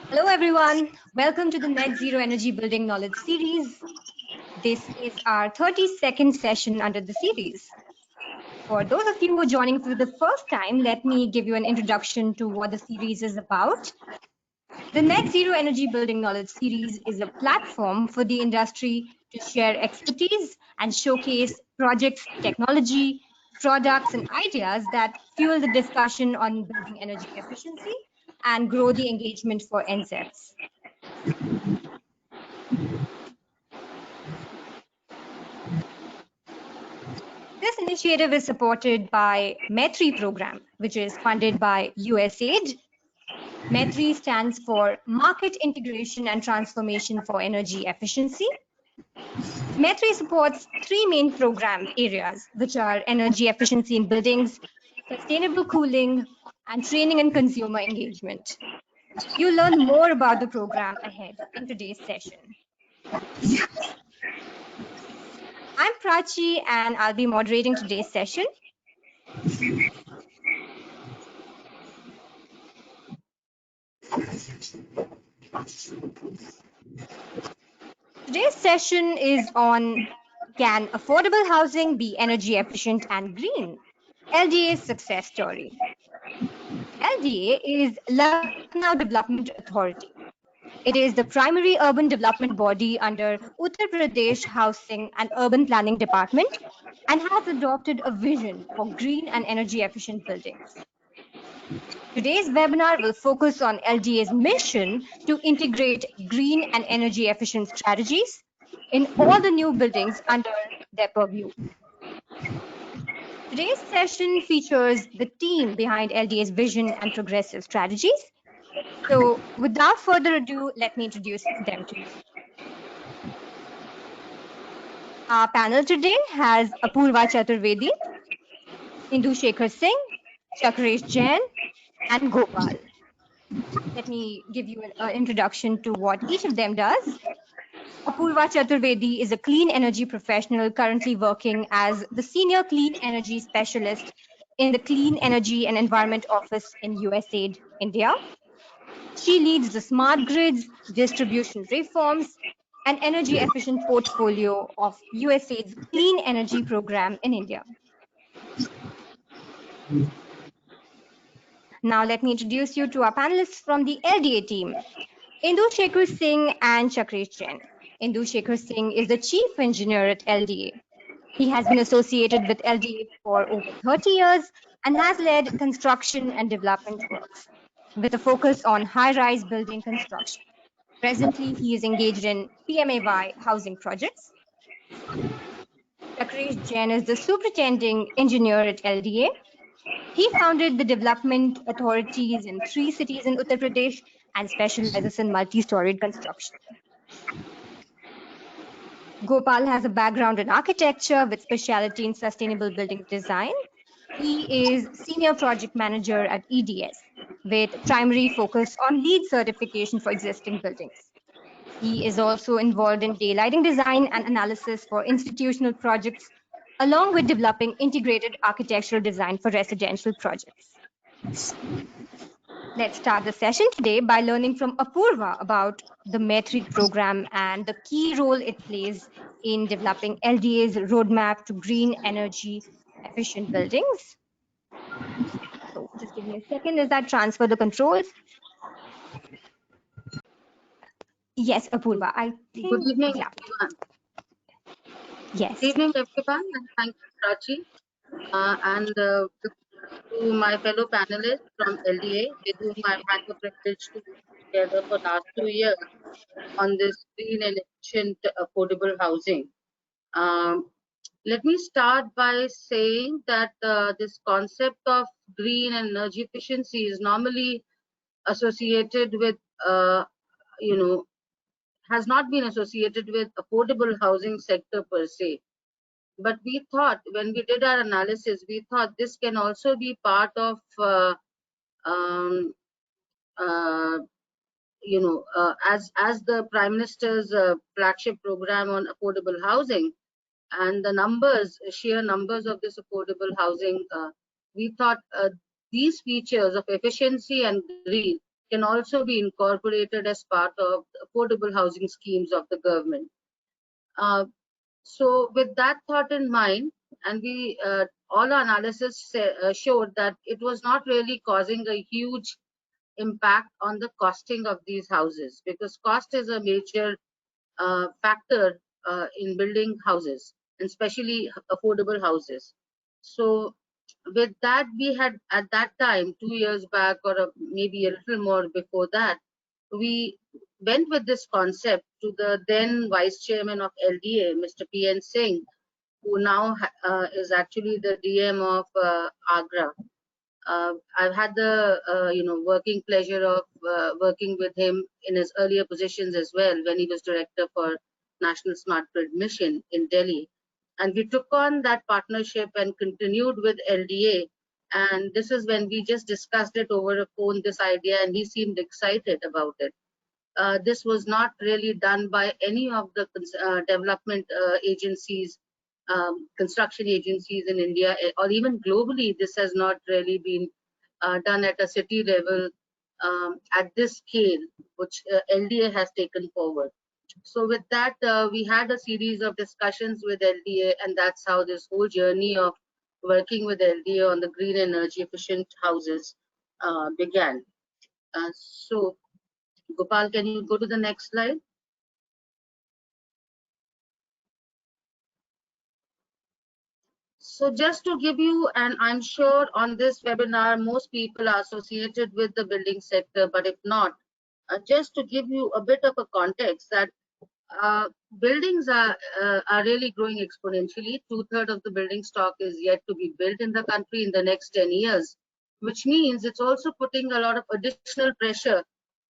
Hello everyone, welcome to the Net Zero Energy Building Knowledge series. This is our 32nd session under the series. For those of you who are joining for the first time, let me give you an introduction to what the series is about. The Net Zero Energy Building Knowledge series is a platform for the industry to share expertise and showcase projects, technology, products, and ideas that fuel the discussion on building energy efficiency and grow the engagement for NZEBs. This initiative is supported by METRI program, which is funded by USAID. METRI stands for Market Integration and Transformation for Energy Efficiency. METRI supports three main program areas, which are energy efficiency in buildings, sustainable cooling, and training and consumer engagement. You'll learn more about the program ahead in today's session. I'm Prachi, and I'll be moderating today's session. Today's session is on can affordable housing be energy efficient and green? LDA's success story. LDA is Lucknow Development Authority. It is the primary urban development body under Uttar Pradesh Housing and Urban Planning Department and has adopted a vision for green and energy efficient buildings. Today's webinar will focus on LDA's mission to integrate green and energy efficient strategies in all the new buildings under their purview. Today's session features the team behind LDA's vision and progressive strategies. So without further ado, let me introduce them to you. Our panel today has Apurva Chaturvedi, Indu Shekhar Singh, Chakresh Jain, and Gopal. Let me give you an introduction to what each of them does. Apurva Chaturvedi is a clean energy professional currently working as the Senior Clean Energy Specialist in the Clean Energy and Environment Office in USAID, India. She leads the smart grids, distribution reforms, and energy efficient portfolio of USAID's Clean Energy Program in India. Now let me introduce you to our panelists from the LDA team, Indu Shekhar Singh and Chakresh Jain. Indu Shekhar Singh is the Chief Engineer at LDA. He has been associated with LDA for over 30 years and has led construction and development works with a focus on high-rise building construction. Presently, he is engaged in PMAY housing projects. Chakresh Jain is the Superintending Engineer at LDA. He founded the development authorities in 3 cities in Uttar Pradesh and specializes in multi-storied construction. Gopal has a background in architecture with specialty in sustainable building design. He is Senior Project Manager at EDS with primary focus on LEED certification for existing buildings. He is also involved in daylighting design and analysis for institutional projects, along with developing integrated architectural design for residential projects. Let's start the session today by learning from Apurva about the METRI program and the key role it plays in developing LDA's roadmap to green energy efficient buildings. So just give me a second as I transfer the controls. Yes, Apurva, I think. Good evening, yeah. everyone. Yes. Good evening, everyone, and thank you, Prachi, and to my fellow panelists from LDA, with whom I've had the privilege to work together for the last 2 years on this green and efficient affordable housing. Let me start by saying that this concept of green and energy efficiency is normally associated with, has not been associated with affordable housing sector per se. But we thought, when we did our analysis, we thought this can also be part of, as the Prime Minister's flagship program on affordable housing, and the sheer numbers of this affordable housing, we thought these features of efficiency and green can also be incorporated as part of the affordable housing schemes of the government. Uh, so with that thought in mind, and we all our analysis showed that it was not really causing a huge impact on the costing of these houses, because cost is a major factor in building houses, and especially affordable houses. So with that, we had at that time, 2 years back, or maybe a little more before that, we went with this concept to the then vice chairman of LDA, Mr. P.N. Singh, who now is actually the DM of Agra. I've had the working pleasure of working with him in his earlier positions as well, when he was director for National Smart Grid Mission in Delhi. And we took on that partnership and continued with LDA. And this is when we just discussed it over a phone, this idea, and he seemed excited about it. This was not really done by any of the development agencies, construction agencies in India, or even globally. This has not really been done at a city level at this scale, which LDA has taken forward. So with that, we had a series of discussions with LDA, and that's how this whole journey of working with LDA on the green energy efficient houses began. So Gopal, can you go to the next slide? So just to give you, and I'm sure on this webinar, most people are associated with the building sector, but if not, just to give you a bit of a context that buildings are really growing exponentially. 2/3 of the building stock is yet to be built in the country in the next 10 years, which means it's also putting a lot of additional pressure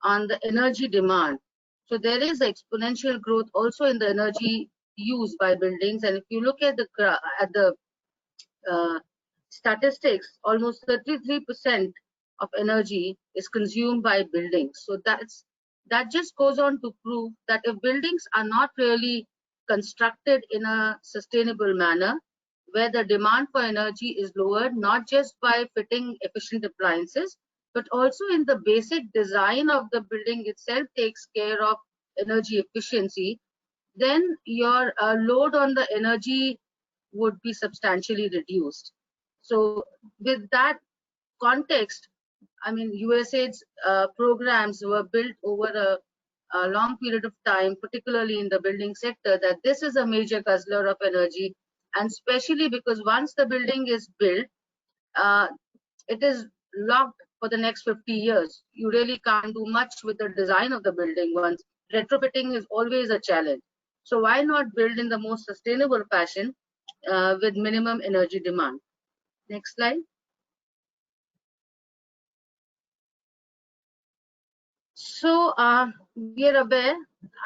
on the energy demand. So there is exponential growth also in the energy used by buildings. And if you look at the uh, statistics, almost 33% of energy is consumed by buildings. So that just goes on to prove that if buildings are not really constructed in a sustainable manner, where the demand for energy is lowered, not just by fitting efficient appliances, but also in the basic design of the building itself takes care of energy efficiency, then your load on the energy would be substantially reduced. So with that context, I mean, USAID's programs were built over a long period of time, particularly in the building sector, that this is a major guzzler of energy. And especially because once the building is built, uh, it is locked for the next 50 years. You really can't do much with the design of the building once. Retrofitting is always a challenge. So why not build in the most sustainable fashion with minimum energy demand? Next slide. So we are aware,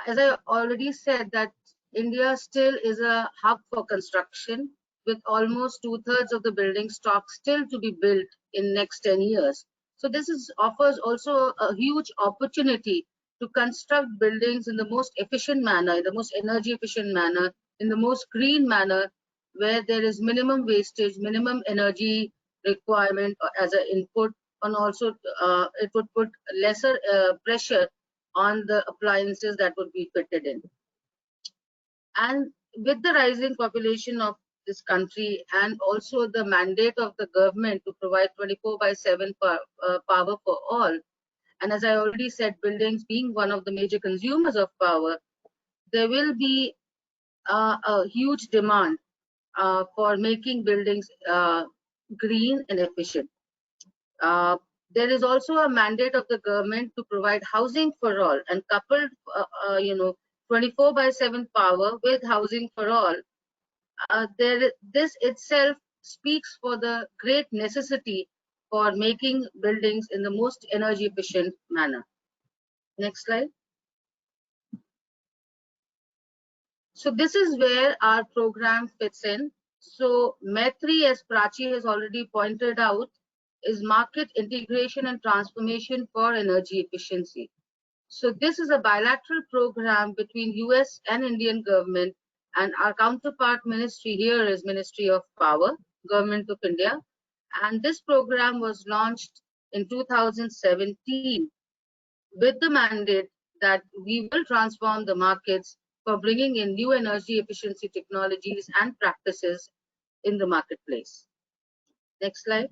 as I already said, that India still is a hub for construction, with almost 2/3 of the building stock still to be built in next 10 years. So this offers also a huge opportunity to construct buildings in the most efficient manner, in the most energy efficient manner, in the most green manner, where there is minimum wastage, minimum energy requirement as an input, and also it would put lesser pressure on the appliances that would be fitted in. And with the rising population of this country, and also the mandate of the government to provide 24/7 power for all, and as I already said, buildings being one of the major consumers of power, there will be a huge demand for making buildings green and efficient. Uh, there is also a mandate of the government to provide housing for all, and coupled, 24/7 power with housing for all. This itself speaks for the great necessity for making buildings in the most energy efficient manner. Next slide. So this is where our program fits in. So METRI, as Prachi has already pointed out, is market integration and transformation for energy efficiency. So this is a bilateral program between US and Indian government, and our counterpart ministry here is Ministry of Power, Government of India. And this program was launched in 2017 with the mandate that we will transform the markets for bringing in new energy efficiency technologies and practices in the marketplace. Next slide.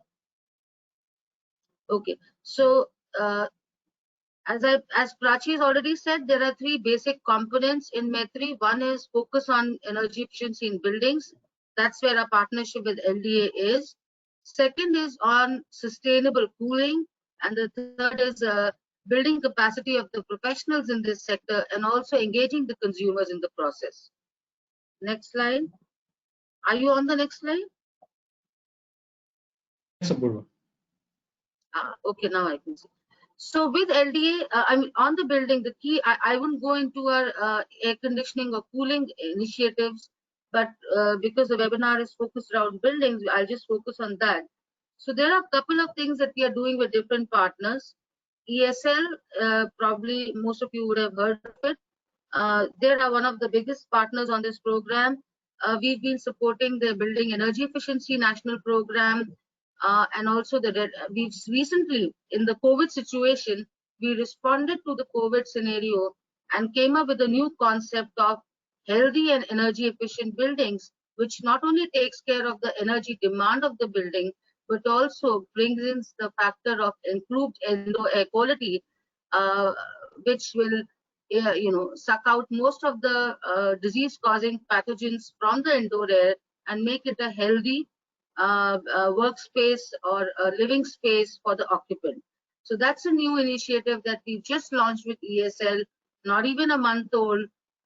Okay, so as Prachi has already said, there are three basic components in METRI. One is focus on energy efficiency in buildings. That's where our partnership with LDA is. Second is on sustainable cooling, and the third is building capacity of the professionals in this sector and also engaging the consumers in the process. Next slide. Are you on the next slide? Yes, Apurva. Okay, now I can see. So with LDA, I mean, on the building, the key, I wouldn't go into our air conditioning or cooling initiatives, but because the webinar is focused around buildings, I'll just focus on that. So there are a couple of things that we are doing with different partners. ESL, probably most of you would have heard of it. They are one of the biggest partners on this program. We've been supporting the Building Energy Efficiency National Program, and also we've recently, in the COVID situation, we responded to the COVID scenario and came up with a new concept of healthy and energy efficient buildings, which not only takes care of the energy demand of the building, but also brings in the factor of improved indoor air quality, which will suck out most of the disease-causing pathogens from the indoor air and make it a healthy workspace or a living space for the occupant. So that's a new initiative that we just launched with ESL, not even a month old.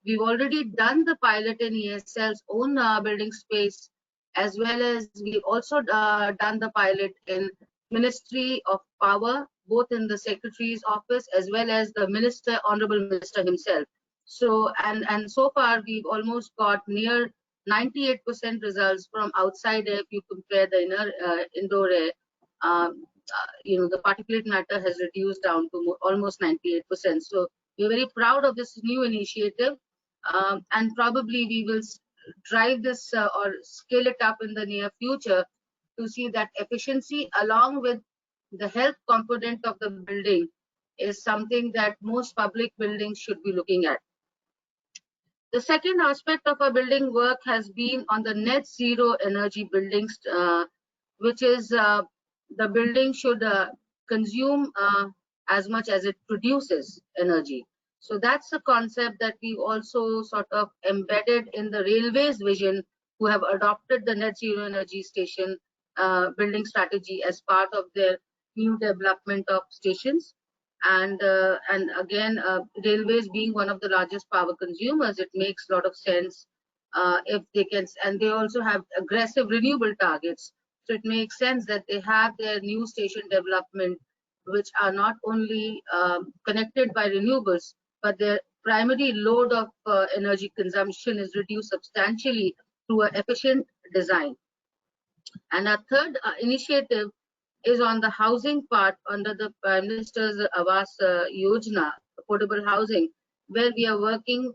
We've already done the pilot in ESL's own building space, as well as we also done the pilot in Ministry of Power, both in the Secretary's office as well as the Minister, Honorable Minister himself. So and so far we've almost got near 98% results from outside air. If you compare the indoor air, the particulate matter has reduced down to almost 98%. So we're very proud of this new initiative, and probably we will drive this or scale it up in the near future to see that efficiency along with the health component of the building is something that most public buildings should be looking at. The second aspect of our building work has been on the net zero energy buildings, which is the building should consume as much as it produces energy. So that's a concept that we've also sort of embedded in the railways vision, who have adopted the net zero energy station building strategy as part of their new development of stations. And again, railways being one of the largest power consumers, it makes a lot of sense if they can, and they also have aggressive renewable targets. So it makes sense that they have their new station development, which are not only connected by renewables, but their primary load of energy consumption is reduced substantially through an efficient design. And our third initiative is on the housing part under the Prime Minister's Awas Yojana, affordable housing, where we are working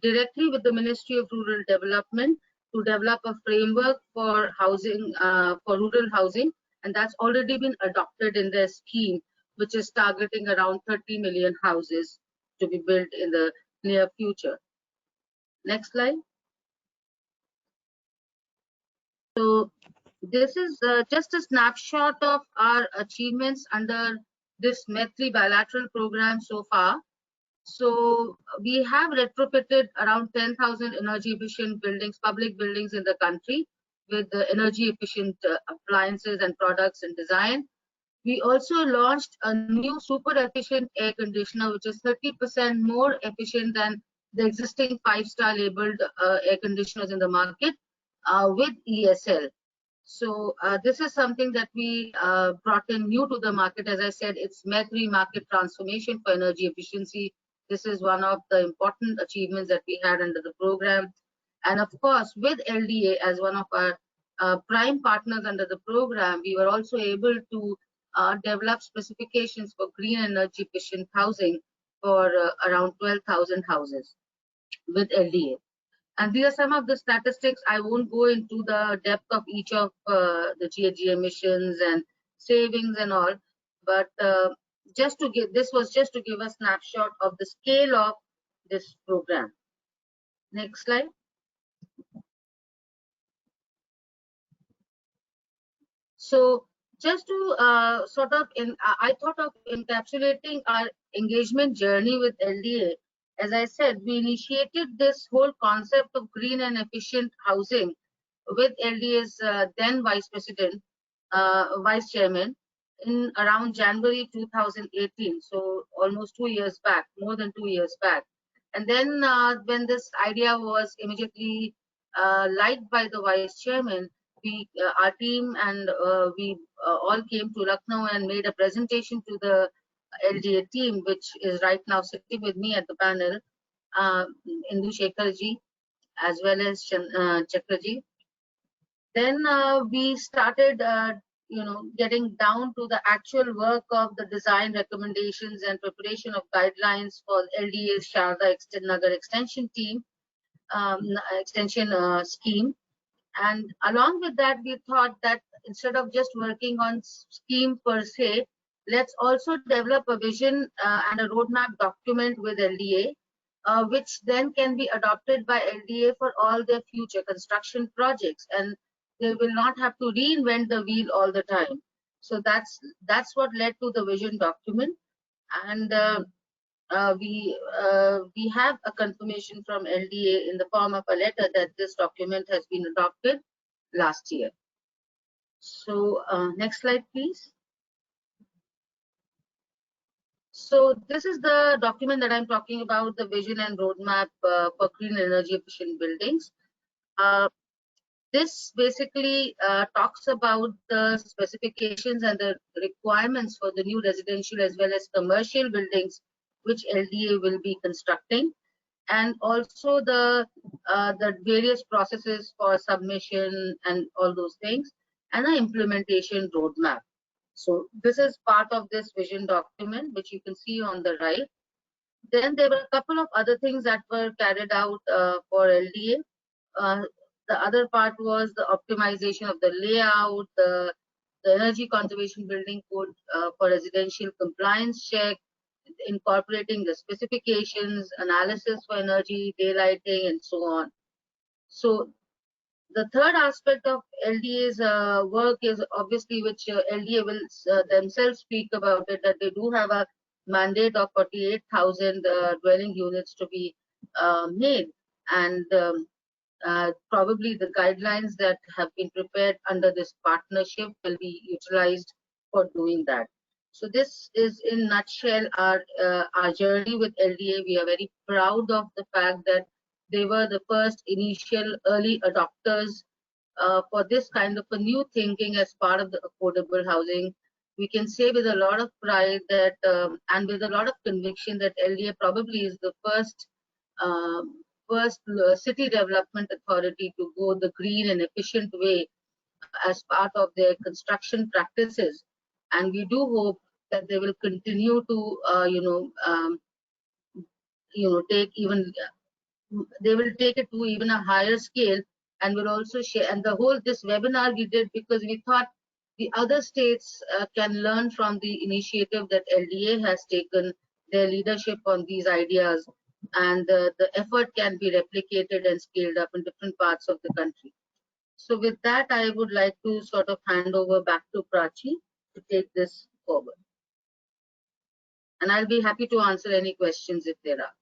directly with the Ministry of Rural Development to develop a framework for housing, for rural housing, and that's already been adopted in their scheme, which is targeting around 30 million houses to be built in the near future. Next slide. So this is just a snapshot of our achievements under this METRI bilateral program so far. So we have retrofitted around 10,000 energy efficient buildings, public buildings in the country with the energy efficient appliances and products and design. We also launched a new super efficient air conditioner, which is 30% more efficient than the existing 5-star labeled air conditioners in the market with ESL. So this is something that we brought in new to the market. As I said, it's METRI market transformation for energy efficiency. This is one of the important achievements that we had under the program. And of course, with LDA as one of our prime partners under the program, we were also able to develop specifications for green energy efficient housing for around 12,000 houses with LDA. And these are some of the statistics. I won't go into the depth of each of the GHG emissions and savings and all, but this was just to give a snapshot of the scale of this program. Next slide. So just to I thought of encapsulating our engagement journey with LDA. As I said, we initiated this whole concept of green and efficient housing with LDA's then vice chairman, in around January 2018. So almost 2 years back, more than 2 years back. And then when this idea was immediately liked by the vice chairman, our team and we all came to Lucknow and made a presentation to the LDA team, which is right now sitting with me at the panel, uh, Indu Shekharji as well as Chakraji. Then we started, getting down to the actual work of the design recommendations and preparation of guidelines for LDA's Sharda Nagar extension team, extension scheme. And along with that, we thought that instead of just working on scheme per se, let's also develop a vision and a roadmap document with LDA, which then can be adopted by LDA for all their future construction projects, and they will not have to reinvent the wheel all the time. So that's what led to the vision document, and we have a confirmation from LDA in the form of a letter that this document has been adopted last year. So next slide, please. So this is the document that I'm talking about, the vision and roadmap for clean energy efficient buildings. This basically talks about the specifications and the requirements for the new residential as well as commercial buildings which LDA will be constructing, and also the various processes for submission and all those things, and an implementation roadmap. So this is part of this vision document, which you can see on the right. Then there were a couple of other things that were carried out for LDA. Uh, the other part was the optimization of the layout, the energy conservation building code for residential compliance check, incorporating the specifications, analysis for energy, daylighting, and so on. So the third aspect of LDA's work is obviously, which LDA will themselves speak about it, that they do have a mandate of 48,000 dwelling units to be made, and probably the guidelines that have been prepared under this partnership will be utilized for doing that. So this is in nutshell our journey with LDA. We are very proud of the fact that they were the first initial early adopters for this kind of a new thinking as part of the affordable housing. We can say with a lot of pride that and with a lot of conviction that LDA probably is the first city development authority to go the green and efficient way as part of their construction practices. And we do hope that they will continue to take even they will take it to even a higher scale, and will also share. And the whole this webinar we did because we thought the other states can learn from the initiative that LDA has taken, their leadership on these ideas, and the effort can be replicated and scaled up in different parts of the country. So with that, I would like to sort of hand over back to Prachi to take this forward. And I'll be happy to answer any questions if there are.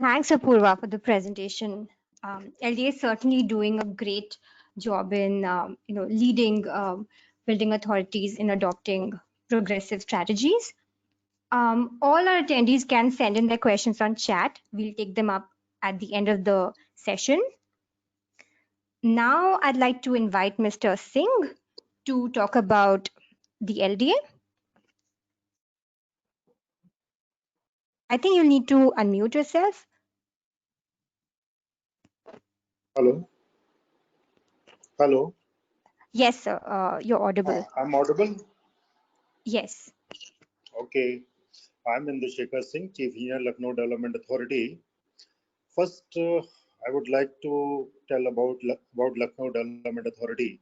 Thanks, Apurva, for the presentation. LDA is certainly doing a great job in, leading building authorities in adopting progressive strategies. All our attendees can send in their questions on chat. We'll take them up at the end of the session. Now, I'd like to invite Mr. Singh to talk about the LDA. I think you'll need to unmute yourself. Hello. Hello. Yes, sir. You're audible. I'm audible? Yes. Okay. I'm Indu Singh, Chief Engineer, Lucknow Development Authority. First, I would like to tell about Lucknow Development Authority.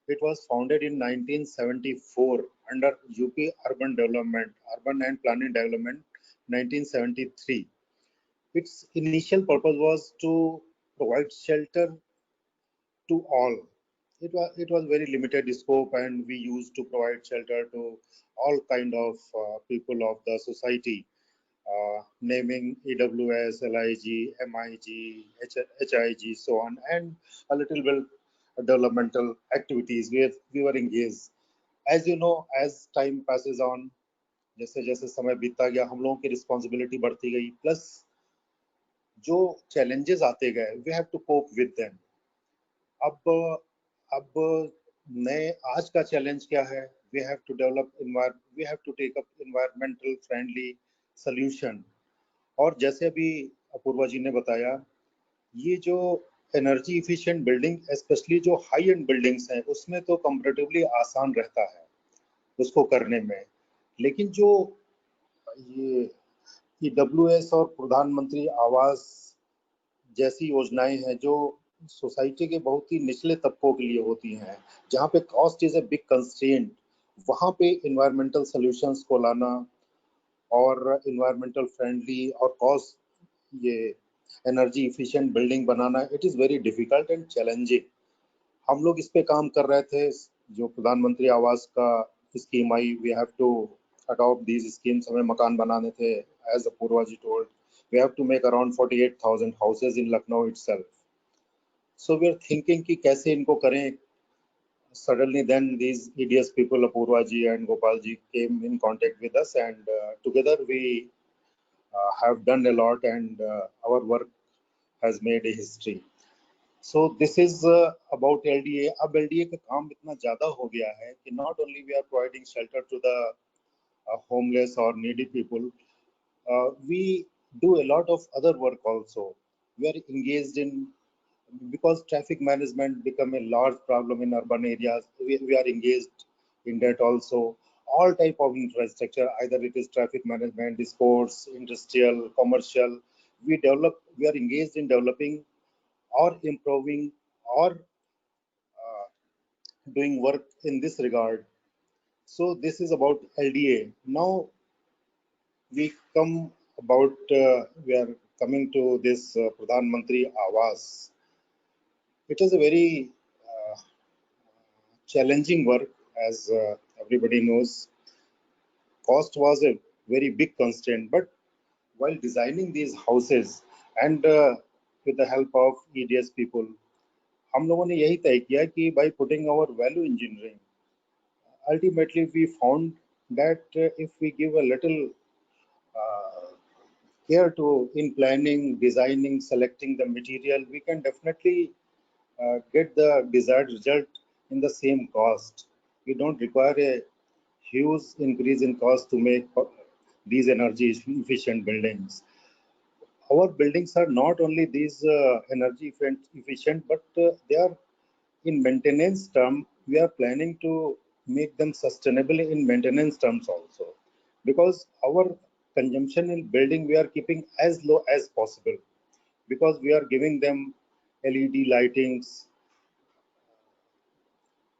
It was founded in 1974 under UP Urban and Planning Development, 1973. Its initial purpose was to provide shelter to all. It was very limited scope, and we used to provide shelter to all kind of people of the society, naming EWS, LIG, MIG, HIG, so on, and a little bit developmental activities where we were engaged. As you know, as time passes on, जैसे जैसे समय बीतता गया, हम लोगों की responsibility बढ़ती गई, प्लस जो challenges आते गए, we have to cope with them. अब अब नए आज का चैलेंज क्या है? We have to take up environmental friendly solution. और जैसे अभी अपूर्वा जी ने बताया, ये जो एनर्जी इफिशिएंट बिल्डिंग, स्पेशली जो हाई एंड बिल्डिंग्स हैं, उसमें तो कंपैरेटिवली आसान रहता है उसको करने में, लेकिन जो ये ईडब्ल्यूएस और प्रधानमंत्री आवास जैसी योजनाएं हैं जो सोसाइटी के बहुत ही निचले तबकों के लिए होती हैं, जहाँ पे cost is a big constraint, वहाँ पे इन्वायरमेंटल सॉल्यूशंस को लाना और इन्वायरमेंटल फ्रेंडली और कॉस्ट ये energy efficient building banana, it is very difficult and challenging. हम लोग इस पे काम कर रहे थे. जो प्रधानमंत्री आवास का स्कीम आई, we have to adopt these schemes. हमें मकान बनाने थे, as Apoorva ji told, we have to make around 48,000 houses in Lucknow itself. So we are thinking कि कैसे इनको करें. Suddenly then these EDS people, Apurva ji and Gopal ji, came in contact with us, and together we have done a lot, and our work has made a history. So this is about LDA. अब LDA का काम इतना ज़्यादा हो गया है कि not only we are providing shelter to the homeless or needy people, we do a lot of other work also. We are engaged in, because traffic management become a large problem in urban areas, we are engaged in that also. All type of infrastructure, either it is traffic management, sports, industrial, commercial, we are engaged in developing or improving or doing work in this regard. So this is about LDA. Now we are coming to this Pradhan Mantri Awas. It is a very challenging work, as everybody knows. Cost was a very big constraint, but while designing these houses and with the help of EDS people, हम लोगों ने यही तय किया कि by putting our value engineering, ultimately we found that if we give a little care to in planning, designing, selecting the material, we can definitely get the desired result in the same cost. We don't require a huge increase in cost to make these energy efficient buildings. Our buildings are not only these energy efficient, but they are in maintenance term. We are planning to make them sustainable in maintenance terms also, because our consumption in building we are keeping as low as possible, because we are giving them LED lightings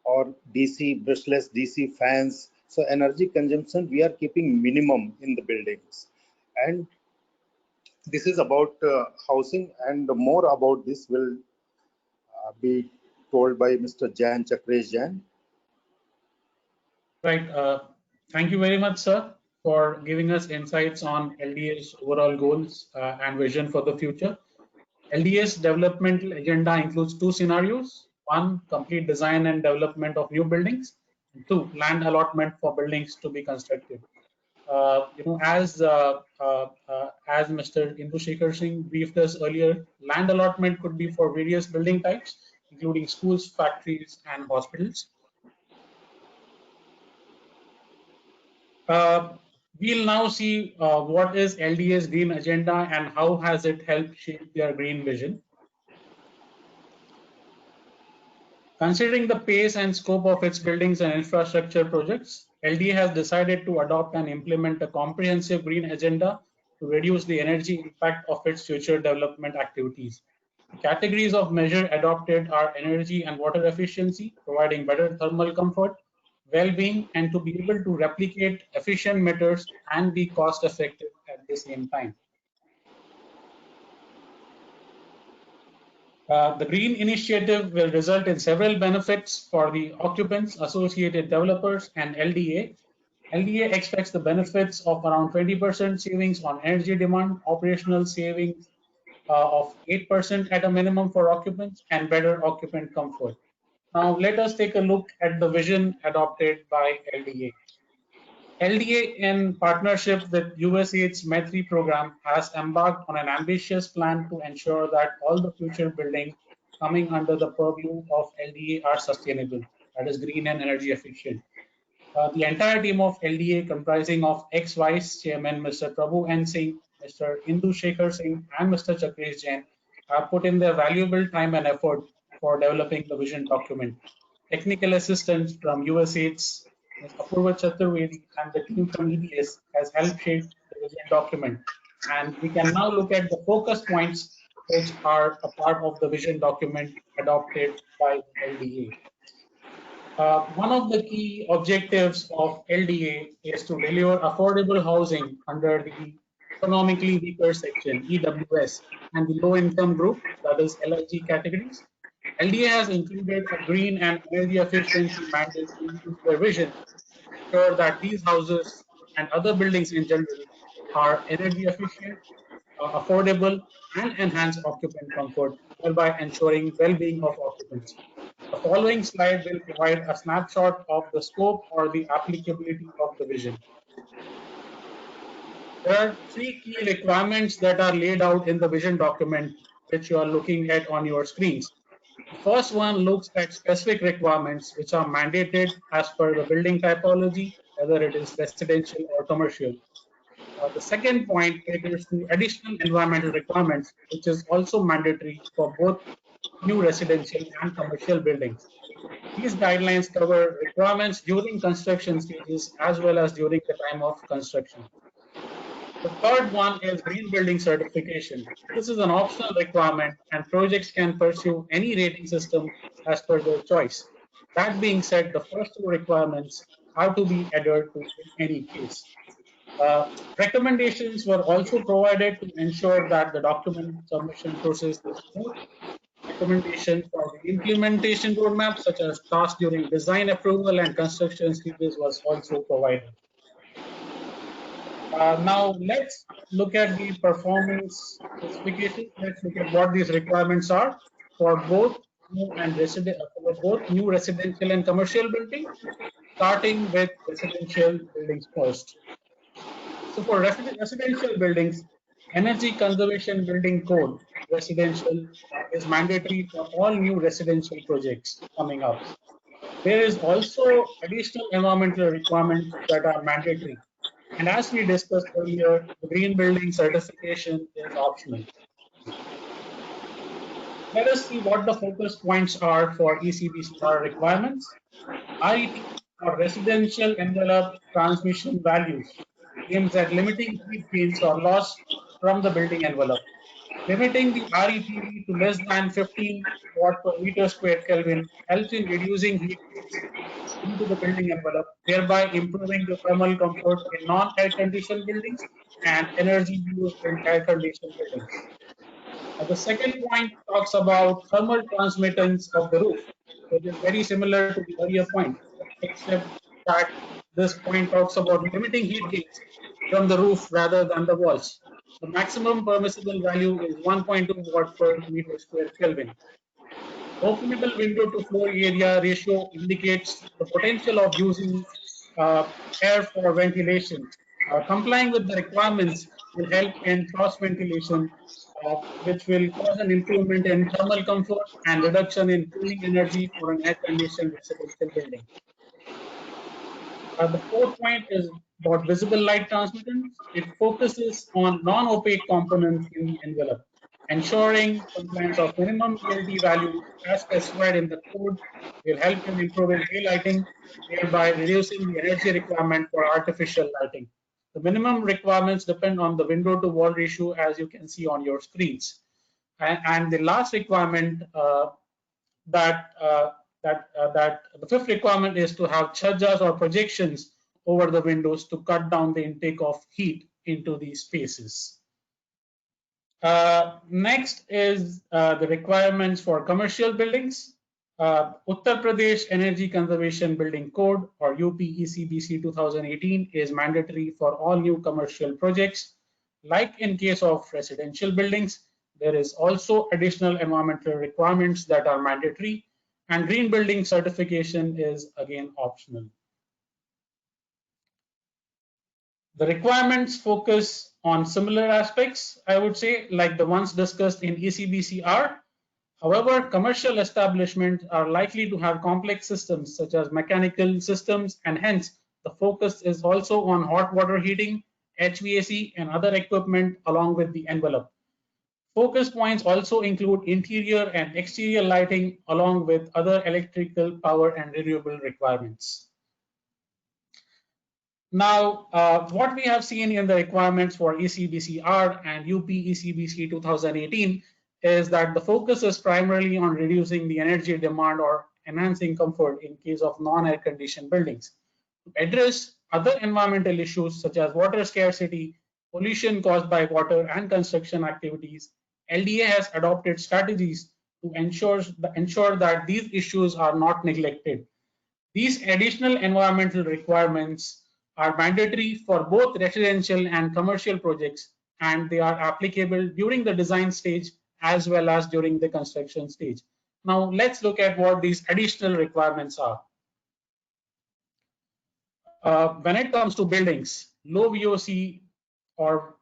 or DC brushless DC fans. So energy consumption we are keeping minimum in the buildings. And this is about housing, and more about this will be told by Mr. Jan Chakresh Jan. Right. Thank you very much, sir, for giving us insights on LDA's overall goals and vision for the future. LDA's developmental agenda includes two scenarios: one, complete design and development of new buildings; and two, land allotment for buildings to be constructed. As Mr. Shekhar Singh briefed us earlier, land allotment could be for various building types, including schools, factories, and hospitals. We'll now see what is LDA's green agenda and how has it helped shape their green vision. Considering the pace and scope of its buildings and infrastructure projects, LDA has decided to adopt and implement a comprehensive green agenda to reduce the energy impact of its future development activities. Categories of measure adopted are energy and water efficiency, providing better thermal comfort, well-being, and to be able to replicate efficient methods and be cost-effective at the same time. The green initiative will result in several benefits for the occupants, associated developers, and LDA. LDA expects the benefits of around 20% savings on energy demand, operational savings of 8% at a minimum for occupants, and better occupant comfort. Now, let us take a look at the vision adopted by LDA. LDA, in partnership with USAID's MED3 program, has embarked on an ambitious plan to ensure that all the future buildings coming under the purview of LDA are sustainable, that is, green and energy efficient. The entire team of LDA, comprising of ex-Vice Chairman Mr. Prabhu N. Singh, Mr. Indu Shekhar Singh, and Mr. Chakresh Jain, have put in their valuable time and effort for developing the vision document. Technical assistance from USAID's Ms. Apurva Chaturvedi and the team from EDS has helped shape the vision document. And we can now look at the focus points which are a part of the vision document adopted by LDA. One of the key objectives of LDA is to deliver affordable housing under the economically weaker section, EWS, and the low income group, that is LIG categories. LDA has included a green and energy efficiency mandate into their vision to ensure that these houses and other buildings in general are energy efficient, affordable, and enhance occupant comfort, thereby ensuring well-being of occupants. The following slide will provide a snapshot of the scope or the applicability of the vision. There are three key requirements that are laid out in the vision document, which you are looking at on your screens. The first one looks at specific requirements which are mandated as per the building typology, whether it is residential or commercial. The second point caters to additional environmental requirements, which is also mandatory for both new residential and commercial buildings. These guidelines cover requirements during construction stages as well as during the time of construction. The third one is green building certification. This is an optional requirement and projects can pursue any rating system as per their choice. That being said, the first two requirements have to be adhered to in any case. Recommendations were also provided to ensure that the document submission process is smooth. Recommendation for the implementation roadmap, such as tasks during design approval and construction stages, was also provided. Now let's look at the performance specifications. Let's look at what these requirements are for both new residential and commercial buildings, starting with residential buildings first. So for residential buildings, Energy Conservation Building Code residential is mandatory for all new residential projects coming up. There is also additional environmental requirements that are mandatory. And as we discussed earlier, the green building certification is optional. Let us see what the focus points are for ECBCR requirements. RET, or residential envelope transmission values, aims at limiting heat gains or loss from the building envelope. Limiting the RETV to less than 15 watt per meter square Kelvin helps in reducing heat gains into the building envelope, thereby improving the thermal comfort in non-air conditioned buildings and energy use in air conditioned buildings. The second point talks about thermal transmittance of the roof, which is very similar to the earlier point, except that this point talks about limiting heat gains from the roof rather than the walls. The maximum permissible value is 1.2 watt per meter square Kelvin. Openable window to floor area ratio indicates the potential of using air for ventilation. Complying with the requirements will help in cross ventilation, which will cause an improvement in thermal comfort and reduction in cooling energy for an air-conditioned residential building. The fourth point is about visible light transmittance. It focuses on non-opaque components in the envelope. Ensuring compliance of minimum ELD values as specified in the code will help in improving daylighting, thereby reducing the energy requirement for artificial lighting. The minimum requirements depend on the window to wall ratio, as you can see on your screens. And the last requirement that the fifth requirement is to have chhajjas or projections over the windows to cut down the intake of heat into these spaces. Next is the requirements for commercial buildings. Uttar Pradesh Energy Conservation Building Code, or UPECBC 2018, is mandatory for all new commercial projects. Like in case of residential buildings, there is also additional environmental requirements that are mandatory, and green building certification is again optional. The requirements focus on similar aspects, I would say, like the ones discussed in ECBCR. However, commercial establishments are likely to have complex systems such as mechanical systems, and hence the focus is also on hot water heating, HVAC, and other equipment along with the envelope. Focus points also include interior and exterior lighting along with other electrical power and renewable requirements. Now, what we have seen in the requirements for ECBCR and UPECBC 2018 is that the focus is primarily on reducing the energy demand or enhancing comfort in case of non-air conditioned buildings. To address other environmental issues such as water scarcity, pollution caused by water and construction activities, LDA has adopted strategies to ensure that these issues are not neglected. These additional environmental requirements are mandatory for both residential and commercial projects, and they are applicable during the design stage as well as during the construction stage. Now, let's look at what these additional requirements are. When it comes to buildings, low VOC or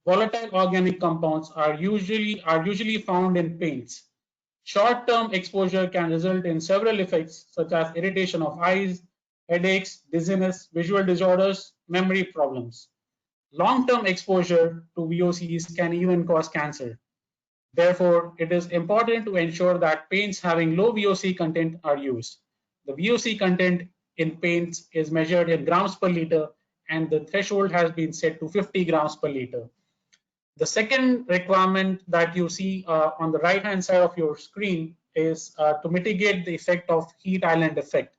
volatile organic compounds are usually found in paints. Short-term exposure can result in several effects such as irritation of eyes, headaches, dizziness, visual disorders, memory problems. Long-term exposure to VOCs can even cause cancer. Therefore, it is important to ensure that paints having low VOC content are used. The VOC content in paints is measured in grams per liter, and the threshold has been set to 50 grams per liter. The second requirement that you see on the right hand side of your screen is to mitigate the effect of heat island effect.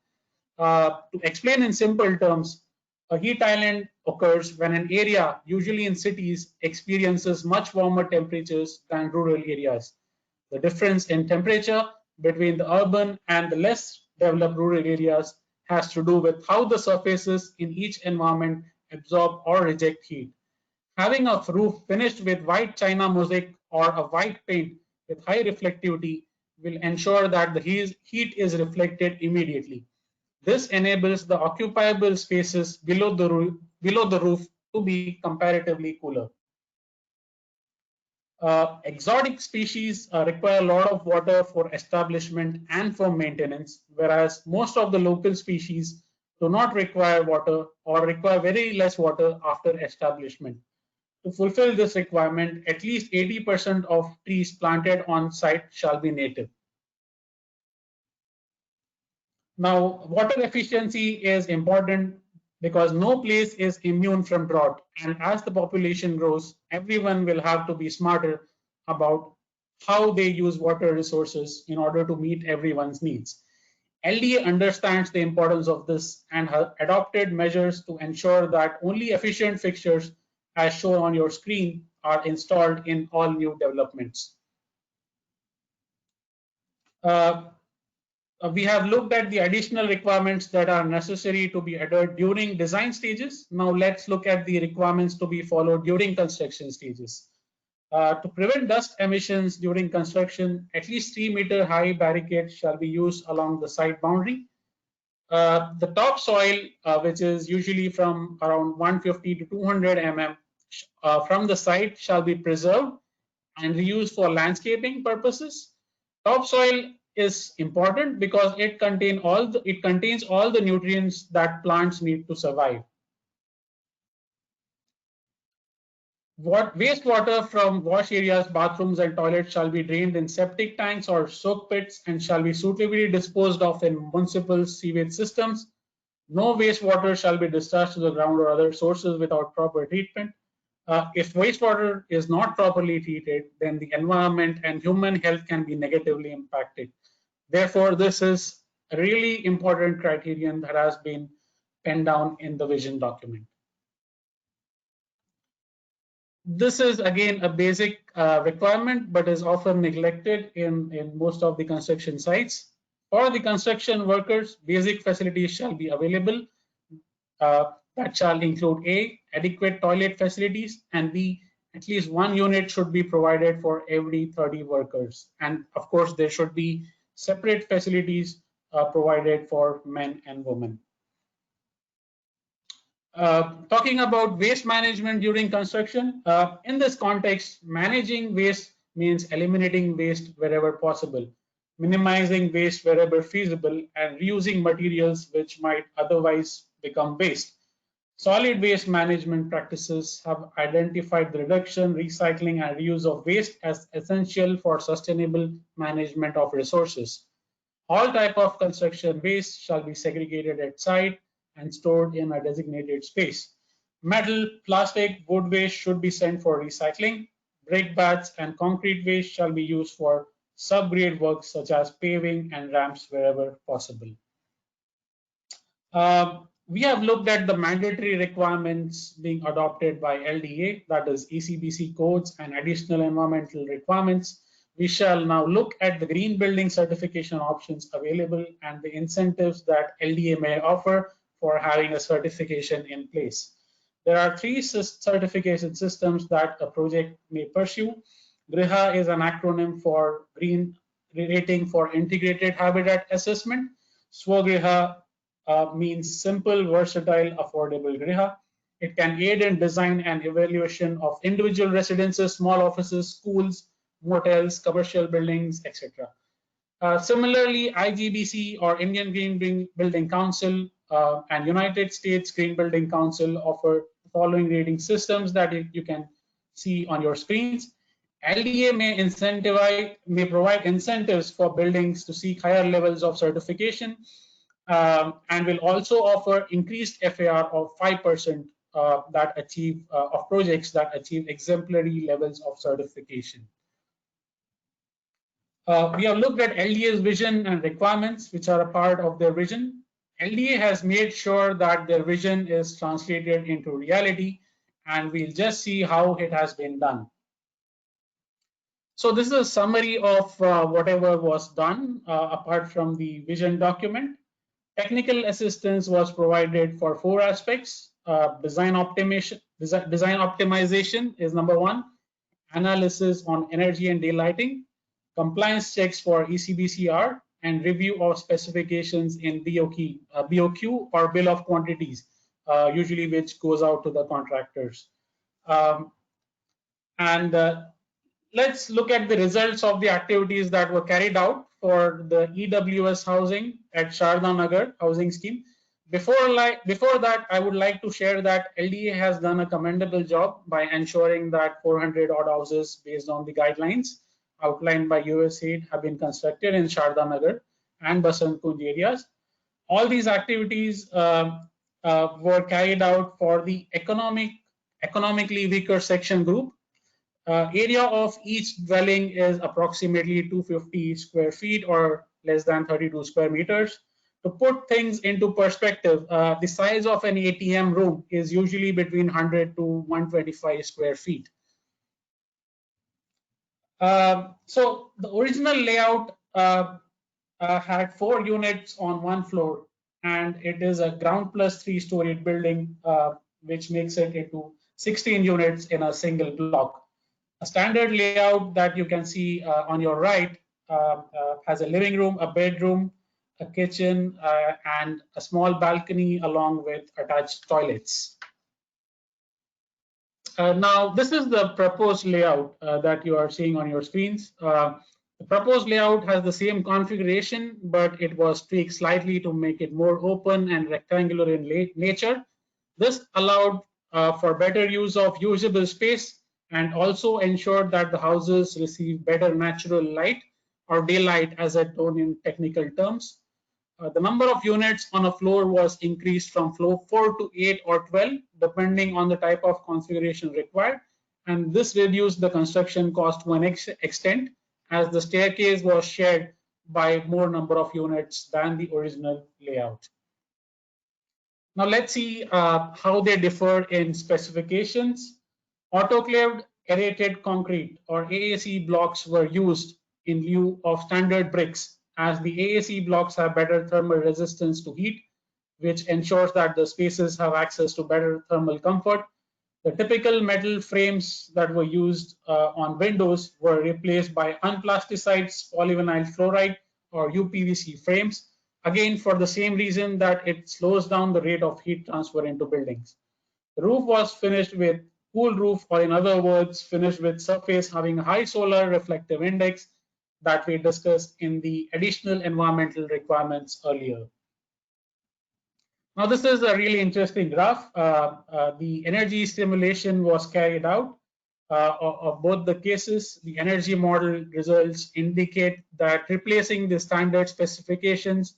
To explain in simple terms, a heat island occurs when an area, usually in cities, experiences much warmer temperatures than rural areas. The difference in temperature between the urban and the less developed rural areas has to do with how the surfaces in each environment absorb or reject heat. Having a roof finished with white china mosaic or a white paint with high reflectivity will ensure that the heat is reflected immediately. This enables the occupiable spaces below the roof to be comparatively cooler. Exotic species require a lot of water for establishment and for maintenance, whereas most of the local species do not require water or require very less water after establishment. To fulfill this requirement, at least 80% of trees planted on site shall be native. Now, water efficiency is important because no place is immune from drought, and as the population grows, everyone will have to be smarter about how they use water resources in order to meet everyone's needs. LDA understands the importance of this and has adopted measures to ensure that only efficient fixtures, as shown on your screen, are installed in all new developments. We have looked at the additional requirements that are necessary to be adhered during design stages. Now let's look at the requirements to be followed during construction stages. To prevent dust emissions during construction, at least 3-meter high barricades shall be used along the site boundary. The topsoil, which is usually from around 150 to 200 mm from the site, shall be preserved and reused for landscaping purposes. Topsoil is important because it contains all the nutrients that plants need to survive. Wastewater from wash areas, bathrooms, and toilets shall be drained in septic tanks or soak pits and shall be suitably disposed of in municipal sewage systems. No wastewater shall be discharged to the ground or other sources without proper treatment. If wastewater is not properly treated, then the environment and human health can be negatively impacted. Therefore, this is a really important criterion that has been penned down in the vision document. This is again a basic requirement, but is often neglected in most of the construction sites. For the construction workers, basic facilities shall be available. That shall include A, adequate toilet facilities, and B, at least one unit should be provided for every 30 workers. And of course, there should be separate facilities provided for men and women. Talking about waste management during construction, in this context, managing waste means eliminating waste wherever possible, minimizing waste wherever feasible, and reusing materials which might otherwise become waste. Solid waste management practices have identified the reduction, recycling, and reuse of waste as essential for sustainable management of resources. All type of construction waste shall be segregated at site and stored in a designated space. Metal, plastic, wood waste should be sent for recycling. Brick bats and concrete waste shall be used for subgrade works such as paving and ramps wherever possible. We have looked at the mandatory requirements being adopted by LDA, that is ECBC codes and additional environmental requirements. We shall now look at the green building certification options available and the incentives that LDA may offer for having a certification in place. There are three certification systems that a project may pursue. GRIHA is an acronym for Green Rating for Integrated Habitat Assessment. SWAGRIHA means simple, versatile, affordable GRIHA. It can aid in design and evaluation of individual residences, small offices, schools, motels, commercial buildings, etc. Similarly, IGBC or Indian Green Building Council and United States Green Building Council offer the following rating systems that you can see on your screens. LDA may provide incentives for buildings to seek higher levels of certification and will also offer increased FAR of 5% of projects that achieve exemplary levels of certification. We have looked at LDA's vision and requirements, which are a part of their vision. LDA has made sure that their vision is translated into reality, and we'll just see how it has been done. So this is a summary of whatever was done apart from the vision document. Technical assistance was provided for 4 aspects. Design optimization is number 1. Analysis on energy and daylighting. Compliance checks for ECBCR and review of specifications in BOQ or Bill of Quantities, usually which goes out to the contractors. Let's look at the results of the activities that were carried out for the EWS housing at Sharda Nagar housing scheme. Before that, I would like to share that LDA has done a commendable job by ensuring that 400 odd houses based on the guidelines outlined by USAID have been constructed in Sharda Nagar and Basant Kunj areas. All these activities were carried out for the economically weaker section group. Area of each dwelling is approximately 250 square feet or less than 32 square meters. To put things into perspective, the size of an ATM room is usually between 100 to 125 square feet. So the original layout had 4 units on 1 floor, and it is a ground plus 3-story building, which makes it into 16 units in a single block. A standard layout that you can see on your right has a living room, a bedroom, a kitchen, and a small balcony along with attached toilets. Now, this is the proposed layout that you are seeing on your screens. The proposed layout has the same configuration, but it was tweaked slightly to make it more open and rectangular in nature. This allowed for better use of usable space and also ensured that the houses receive better natural light or daylight as a known in technical terms. The number of units on a floor was increased from floor 4 to 8 or 12, depending on the type of configuration required. And this reduced the construction cost to an extent, as the staircase was shared by more number of units than the original layout. Now let's see how they differ in specifications. Autoclaved aerated concrete or AAC blocks were used in lieu of standard bricks, as the AAC blocks have better thermal resistance to heat, which ensures that the spaces have access to better thermal comfort. The typical metal frames that were used on windows were replaced by unplasticized polyvinyl fluoride or UPVC frames, again for the same reason that it slows down the rate of heat transfer into buildings. The roof was finished with cool roof, or in other words, finished with surface having a high solar reflective index that we discussed in the additional environmental requirements earlier. Now, this is a really interesting graph. The energy simulation was carried out of both the cases. The energy model results indicate that replacing the standard specifications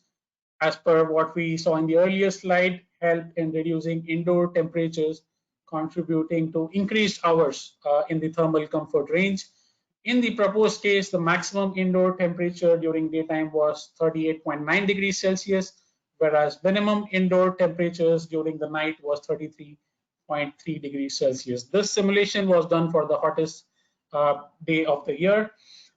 as per what we saw in the earlier slide helped in reducing indoor temperatures, contributing to increased hours in the thermal comfort range. In the proposed case, the maximum indoor temperature during daytime was 38.9 degrees Celsius, whereas minimum indoor temperatures during the night was 33.3 degrees Celsius. This simulation was done for the hottest day of the year.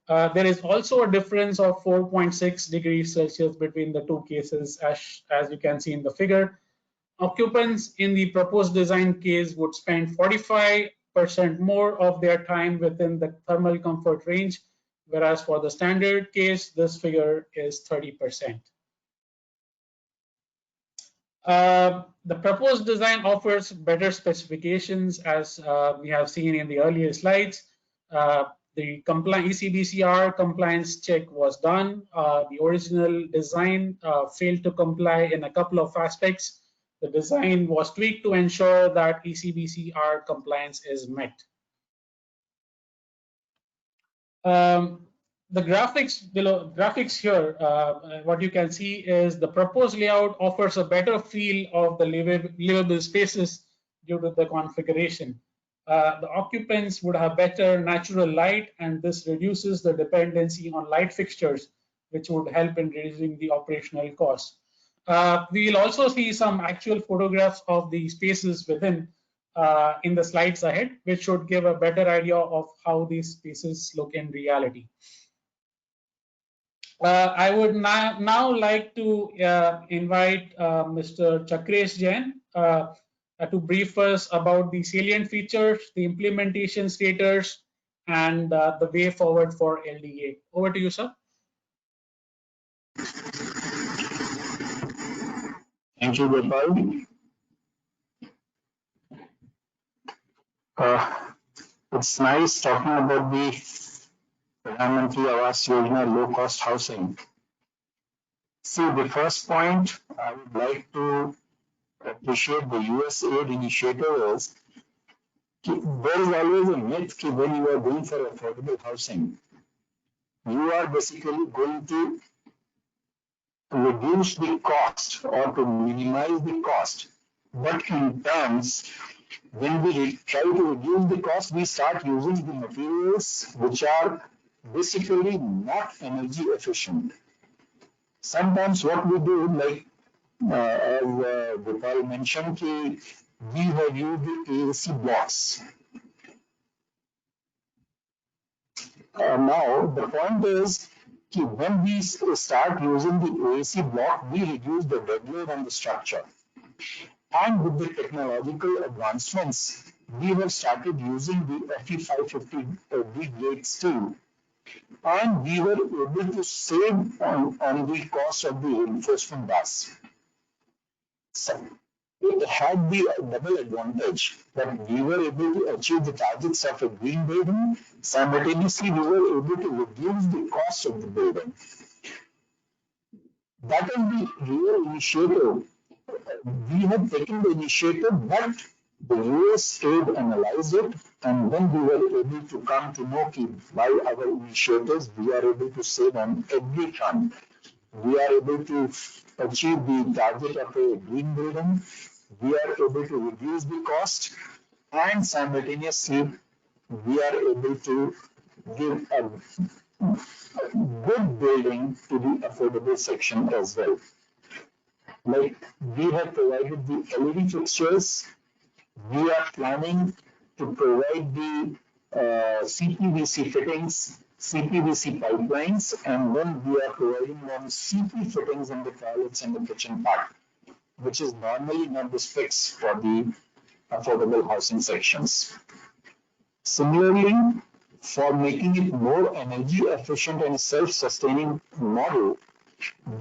There is also a difference of 4.6 degrees Celsius between the two cases, as you can see in the figure. Occupants in the proposed design case would spend 45% more of their time within the thermal comfort range, whereas for the standard case, this figure is 30%. The proposed design offers better specifications, as we have seen in the earlier slides. The ECBCR compliance check was done. The original design failed to comply in a couple of aspects. The design was tweaked to ensure that ECBCR compliance is met. The graphics here, what you can see is the proposed layout offers a better feel of the livable spaces due to the configuration. The occupants would have better natural light, and this reduces the dependency on light fixtures, which would help in reducing the operational cost. We will also see some actual photographs of the spaces within in the slides ahead, which should give a better idea of how these spaces look in reality. I would now like to invite Mr. Chakresh Jain to brief us about the salient features, the implementation status, and the way forward for LDA. Over to you, sir. Thank you, Gopal. It's nice talking about the Pradhan Mantri Awas Yojana low-cost housing. See, the first point I would like to appreciate the USAID initiative is there is always a myth that when you are going for affordable housing, you are basically going to reduce the cost or to minimize the cost. But in terms, when we try to reduce the cost, we start using the materials which are basically not energy efficient. Sometimes what we do, like as Gopal mentioned, we have used the AAC blocks. Now, the point is when we start using the AAC block, we reduce the dead load on the structure. And with the technological advancements, we have started using the Fe550 grade steel. And we were able to save on the cost of the reinforcement bars. So it had the double advantage that we were able to achieve the targets of a green building. Simultaneously, we were able to reduce the cost of the building. That is the real initiative. We have taken the initiative, but the USAID analyzed it, and then we were able to come to know that by our initiatives, we are able to save on every front. we are able to achieve the target of a green building, we are able to reduce the cost, and simultaneously we are able to give a good building to the affordable section as well. Like we have provided the LED fixtures, we are planning to provide the CPVC fittings, CPVC pipelines, and then we are providing them CP fittings in the toilets and the kitchen part, which is normally not the specs for the affordable housing sections. Similarly, for making it more energy efficient and self-sustaining model,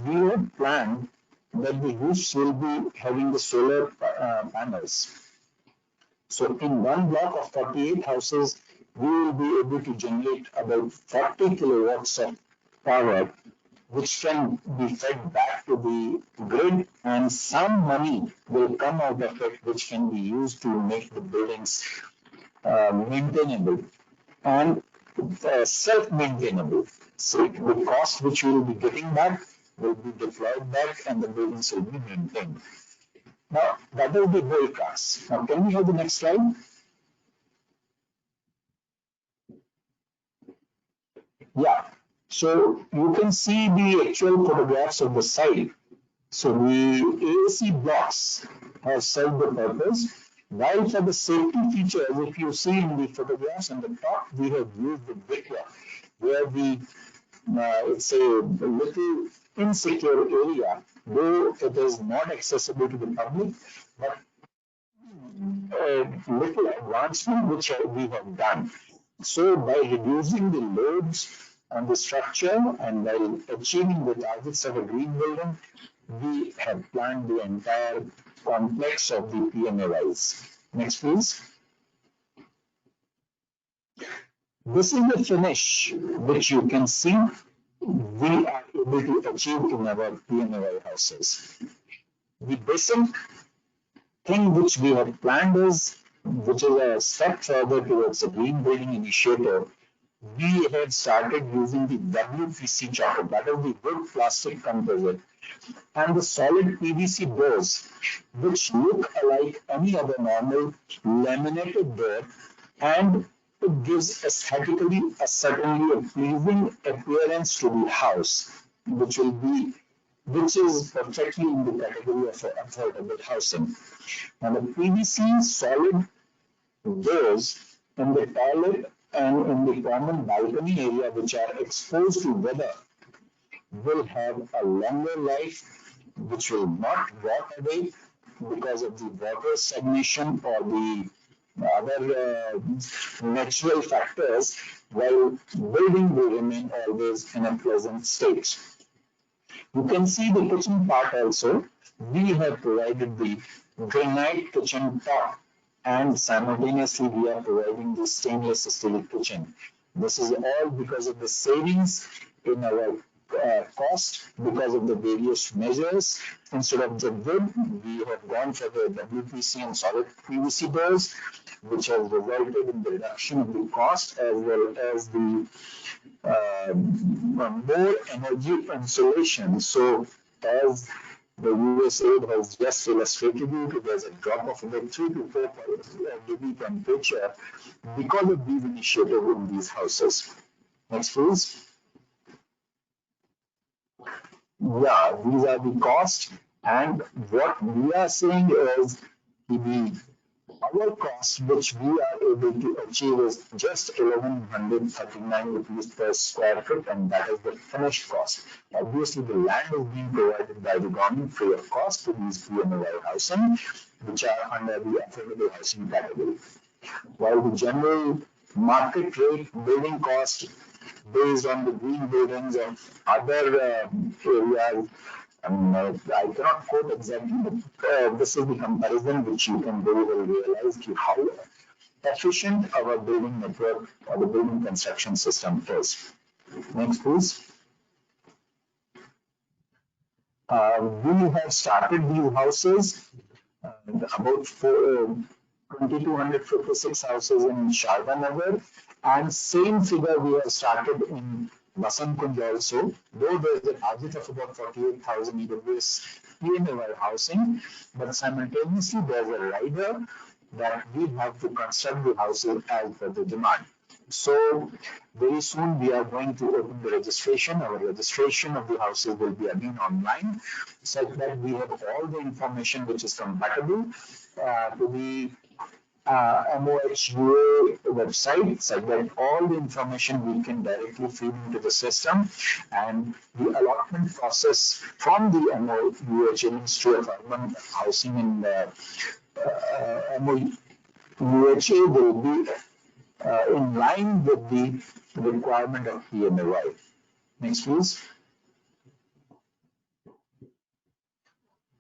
we have planned that the roofs will be having the solar panels. So in one block of 48 houses, we will be able to generate about 40 kilowatts of power, which can be fed back to the grid, and some money will come out of it, which can be used to make the buildings maintainable and self-maintainable. So the cost which we will be getting back will be deployed back and the buildings will be maintained. Now, that is the whole class. Now, can we have the next slide? Yeah. So you can see the actual photographs of the site. So the AAC blocks have served the purpose. While for the safety features, if you see in the photographs on the top, we have used the brickwork, where the it's a little insecure area, though it is not accessible to the public, but little advancement which we have done. So by reducing the loads on the structure and while achieving the targets of a green building, we have planned the entire complex of the PMAYs. Next, please. This is the finish which you can see we are able to achieve in our PMAY houses. The basic thing which we have planned is, which is a step further towards a green building initiative, we have started using the WPC chocolate, that is the wood plastic composite, and the solid PVC doors, which look like any other normal laminated door, and it gives aesthetically certainly a pleasing appearance to the house, which is perfectly in the category of affordable housing. Now the PVC solid doors in the toilet and in the common balcony area which are exposed to weather will have a longer life, which will not rot away because of the water stagnation or the other natural factors, while building will remain always in a pleasant state. You can see the kitchen part also. We have provided the granite kitchen top, and simultaneously we are providing the stainless steel kitchen. This is all because of the savings in our cost because of the various measures. Instead of the wood, we have gone for the WPC and solid PVC doors, which has resulted in the reduction of the cost as well as the more energy insulation. So as the USAID has just illustrated you, there's a drop of about 3 to 4 degree temperature because of these initiatives in these houses. Next, please. Yeah, these are the costs, and what we are saying is the our cost which we are able to achieve is just 1139 rupees per square foot, and that is the finished cost. Obviously, the land is being provided by the government free of cost to these PMAY housing, which are under the affordable housing category. While the general market rate building cost based on the green buildings and other areas, I cannot quote exactly, but this is the comparison which you can very well realize how efficient our building network or the building construction system is. Next, please. We have started these houses, about 2,256 houses in Shardanagar, and same figure we have started in Basant Kunj also, though there's a target of about 48,000 EWS PMAY housing, but simultaneously there's a rider that we have to construct the houses as per the demand. So very soon we are going to open the registration. Our registration of the houses will be again online, such that we have all the information which is compatible to the MOHUA website, such that all the information we can directly feed into the system, and the allotment process from the MOHUA Ministry of Urban Housing and MOHUA will be in line with the requirement of PMAY. Next, please.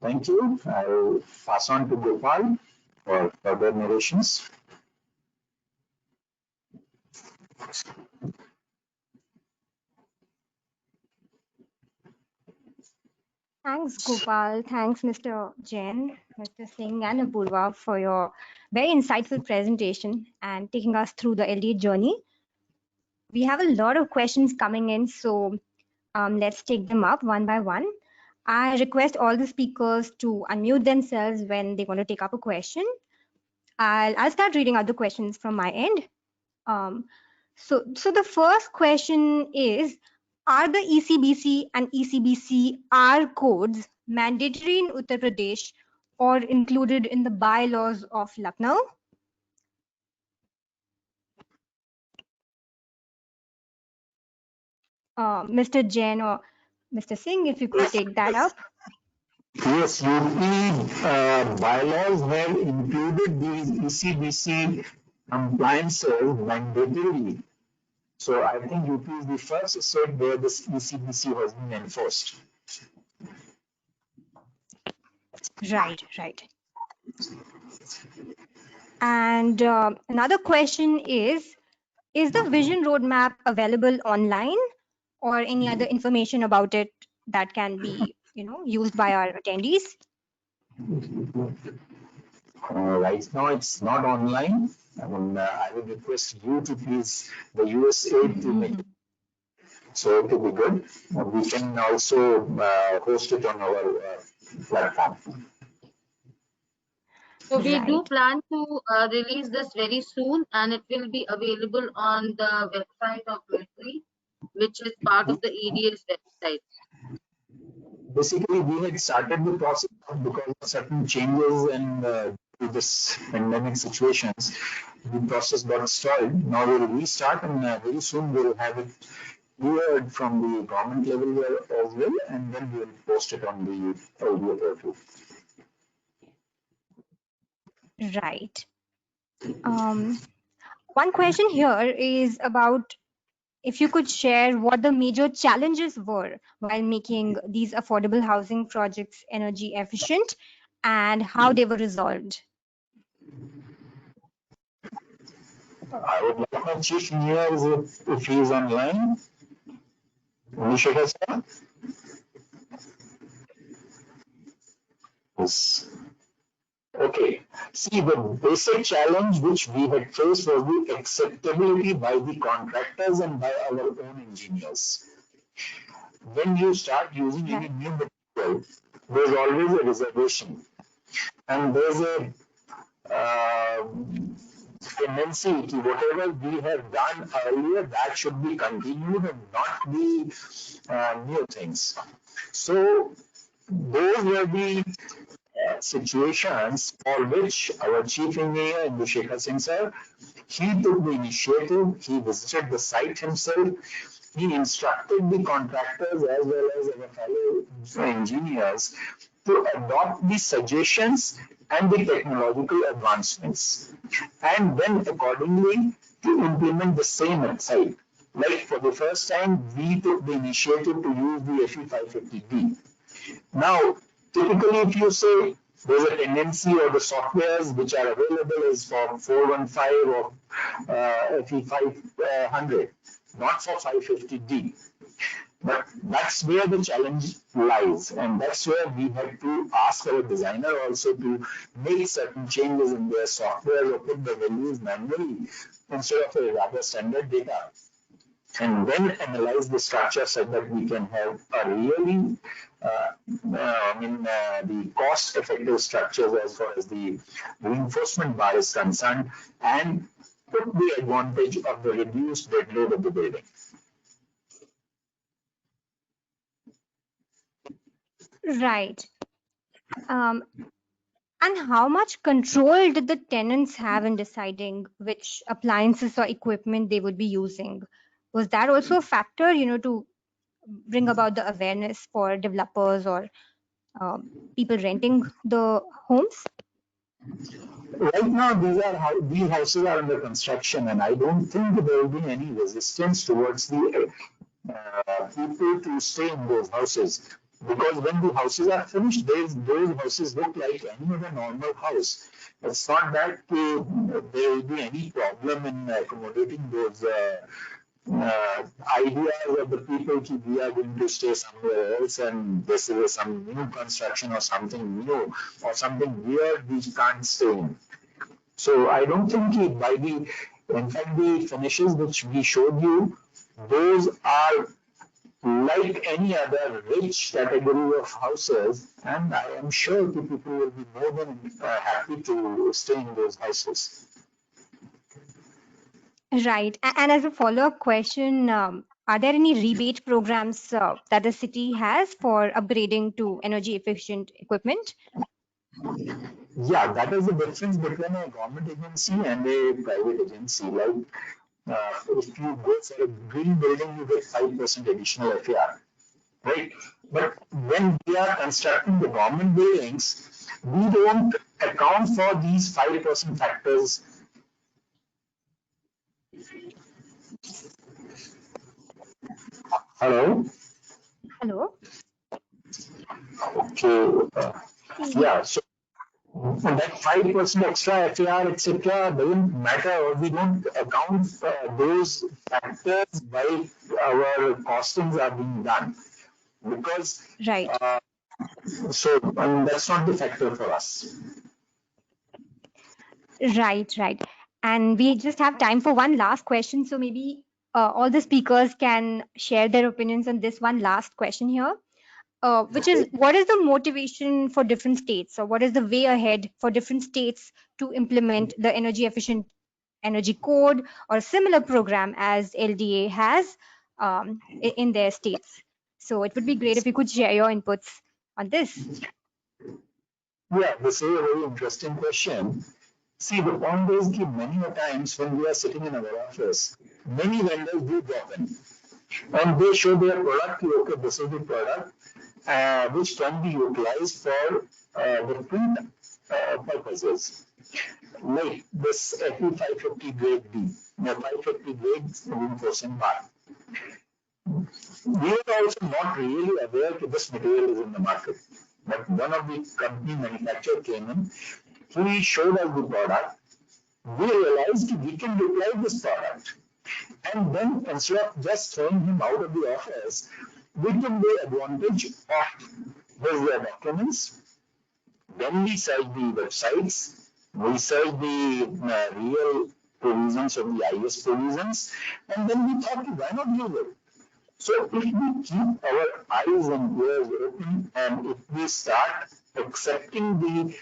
Thank you. I will pass on to Gopal for further narrations. Thanks, Gopal. Thanks, Mr. Jain, Mr. Singh, and Apurva for your very insightful presentation and taking us through the LDA journey. We have a lot of questions coming in, so let's take them up one by one. I request all the speakers to unmute themselves when they want to take up a question. I'll start reading out the questions from my end. So the first question is, are the ECBC and ECBC R codes mandatory in Uttar Pradesh or included in the bylaws of Lucknow? Mr. Jain or Mr. Singh, if you could take that up. Yes, UP bylaws have included these ECBC compliances mandatorily. So I think UP is the first state where this ECBC has been enforced. Right. And another question is the vision roadmap available online or any other information about it that can be, used by our attendees? Right now, it's not online. I would request you to please the USAID to make it. So it will be good. We can also host it on our platform. So we do Right. plan to release this very soon, and it will be available on the website of Military, which is part of the EDS website. Basically, we had started the process because of certain changes and to this pandemic situations. The process got stalled. Now we'll restart, and very soon we'll have it cleared from the government level as well, and then we'll post it on the LDA portal. Right. One question here is about if you could share what the major challenges were while making these affordable housing projects energy efficient and how they were resolved. I would like my chief engineer if he is online. Nishika sir? Yes. Okay. See, the basic challenge which we had faced was the acceptability by the contractors and by our own engineers. When you start using any new material, there's always a reservation. And there's a tendency to whatever we have done earlier, that should be continued and not the new things. So those were the situations for which our chief engineer, Shekhar Singh sir, he took the initiative, he visited the site himself, he instructed the contractors as well as our fellow engineers to adopt the suggestions and the technological advancements, and then accordingly to implement the same at site. Like for the first time, we took the initiative to use the FE550D. Now, typically, if you say there's a tendency or the softwares which are available is for 415 or FE500, not for 550D. But that's where the challenge lies, and that's where we had to ask our designer also to make certain changes in their software or put the values manually instead of a rather standard data. and then analyze the structure so that we can have a really, the cost-effective structures as far as the reinforcement bar is concerned, and put the advantage of the reduced dead load of the building. Right. Um, and how much control did the tenants have in deciding which appliances or equipment they would be using? Was that also a factor, to bring about the awareness for developers or people renting the homes? Right now, these houses are under construction, and I don't think there will be any resistance towards the people to stay in those houses. Because when the houses are finished, those houses look like any other normal house. It's not that there will be any problem in accommodating those ideas of the people that we are going to stay somewhere else and this is some new construction or something new or something weird we can't stay in. So I don't think in fact, the finishes which we showed you, those are like any other rich category of houses, and I am sure the people will be more than happy to stay in those houses. Right. And as a follow-up question, are there any rebate programs that the city has for upgrading to energy efficient equipment? Yeah, that is the difference between a government agency and a private agency. Like if you go for a green building, you get 5% additional FAR, right? But when we are constructing the government buildings, we don't account for these 5% factors. Hello? Hello? Okay. Yeah. Yeah, so that 5% extra FAR, etc., doesn't matter. We don't account for those factors while our costings are being done. Because Right. that's not the factor for us. Right. And we just have time for one last question. So maybe all the speakers can share their opinions on this one last question here, which is, Okay. what is the motivation for different states, or what is the way ahead for different states to implement the energy efficient energy code or a similar program as LDA has in their states? So it would be great if you could share your inputs on this. Yeah, this is a very interesting question. See, the point is that many a times when we are sitting in our office, many vendors do drop in and they show their product. Okay, this is the product which can be utilized for different purposes. Like this FE 550 grade B, the 550 grade reinforcement bar. We are also not really aware that this material is in the market. But one of the company manufacturer came in, he showed us the product. We realized we can utilize this product. And then instead of just throwing him out of the office, we took the advantage of his documents. Then we searched the websites, we searched the real provisions of the IS provisions, and then we thought, why not use it? So if we keep our eyes and ears open and if we start accepting the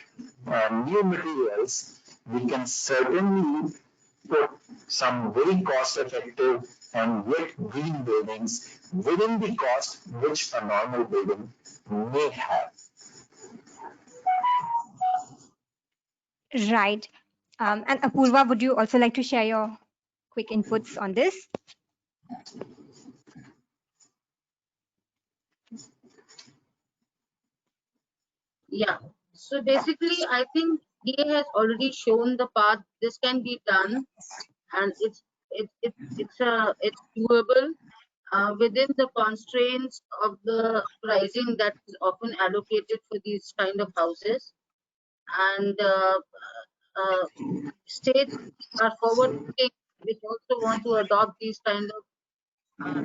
new materials, we can certainly put some very cost effective and yet green buildings within the cost which a normal building may have. Right. And Apurva, would you also like to share your quick inputs on this? Yeah. So basically, I think DA has already shown the path. This can be done, and it's doable within the constraints of the pricing that is often allocated for these kind of houses. And states are forward-looking, which also want to adopt these kind of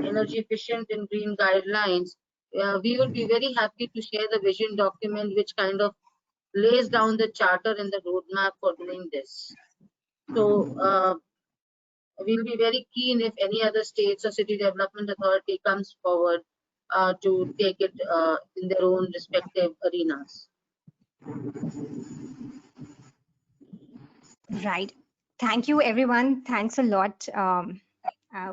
energy efficient and green guidelines. We will be very happy to share the vision document, which kind of lays down the charter and the roadmap for doing this. So we'll be very keen if any other states or city development authority comes forward to take it in their own respective arenas. Right. Thank you, everyone. Thanks a lot.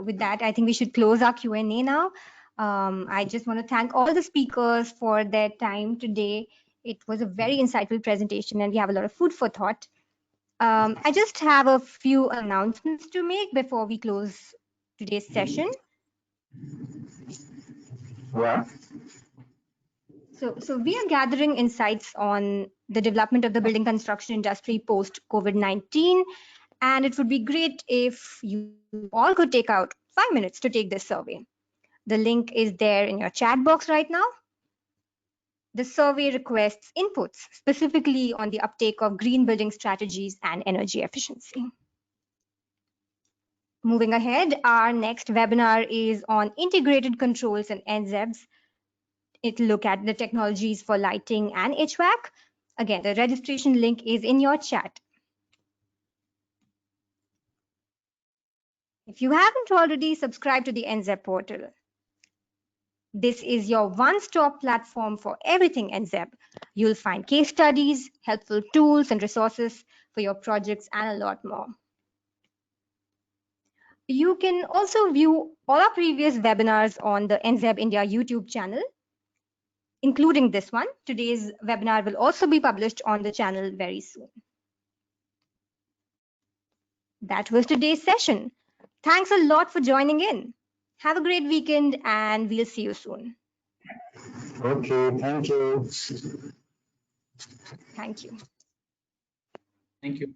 With that, I think we should close our Q&A now. I just want to thank all the speakers for their time today. It was a very insightful presentation, and we have a lot of food for thought. I just have a few announcements to make before we close today's session. Yeah. So we are gathering insights on the development of the building construction industry post COVID-19, and it would be great if you all could take out 5 minutes to take this survey. The link is there in your chat box right now. The survey requests inputs specifically on the uptake of green building strategies and energy efficiency. Moving ahead, our next webinar is on integrated controls and NZEBs. It'll look at the technologies for lighting and HVAC. Again, the registration link is in your chat. If you haven't already, subscribe to the NZEB portal. This is your one-stop platform for everything NZEB. You'll find case studies, helpful tools and resources for your projects, and a lot more. You can also view all our previous webinars on the NZEB India YouTube channel, including this one. Today's webinar will also be published on the channel very soon. That was today's session. Thanks a lot for joining in. Have a great weekend, and we'll see you soon. Okay, thank you. Thank you. Thank you.